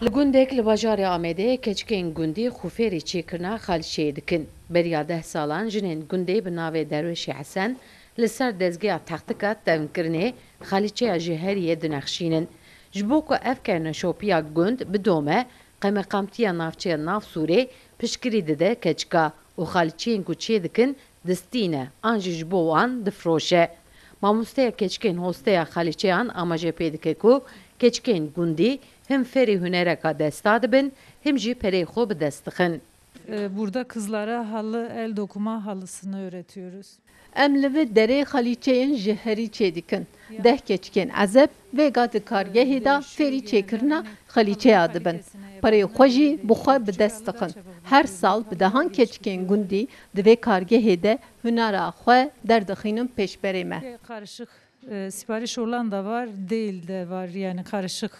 Li gundek li bajarê Amêdê keçikên gundî xûferî çêkirina Xalîçeyê dikin. Beriya 10 salan jinên gundê bi navê Derwêşê Hesen li ser dezgeha textika tevkirinê Xalîçeya ji Heriyê dinexşînin. Ji bo ku ev ke neşopiya gund bidome, qemeqamtiya navçeya Nav Sûrê piştgirî dide keçika û xalîçeyên ku çê dikin distîne an jî ji bo wan difroşe. Mamosteya keçikên hosteya Xalîçeyan amaje pê dike ku keçikên gundî hem ferî hunereka desta dibin hem jî perê xwe bi dest dixin. Burada kızlara halı, el dokuma halısını öğretiyoruz. Em li vê derê xalîçeyên ji herî çê dikin. 10 keçikên ezeb vêga di kargehê de ferî çêkirina xalîçeya dibin. Perê xwe jî bi xwe bi dest dixin. Her sal bi dehan keçikên gundî di vê kargehê de hunera xwe derdixînin pêşberê me. Karışık sipariş olan da var, değil de var, yani karışık.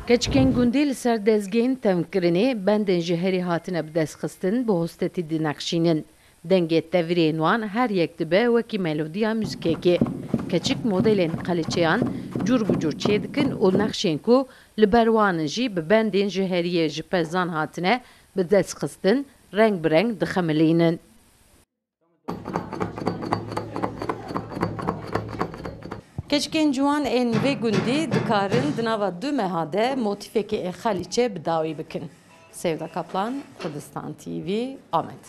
Keçikên gundî li ser dezgehên tevkirinê bendên ji herî hatine bi destxistin bi hostetî dinexşînin. Dengê tevirên wan her yek dibe wekî melodiya muzîkekê. Keçik modelên Xalîçeyan cur bi cur çê dikin û nexşên ku li ber wan jî bi bendên ji heriyê ji pezan hatine bi destxistin reng bi reng dixemilînin. Keçikên ciwan ên vê gundî dikarin di nava du meha de motifekê Xalîçe bi dawî bikin. Sevda Kaplan, Kurdistan TV, Amed.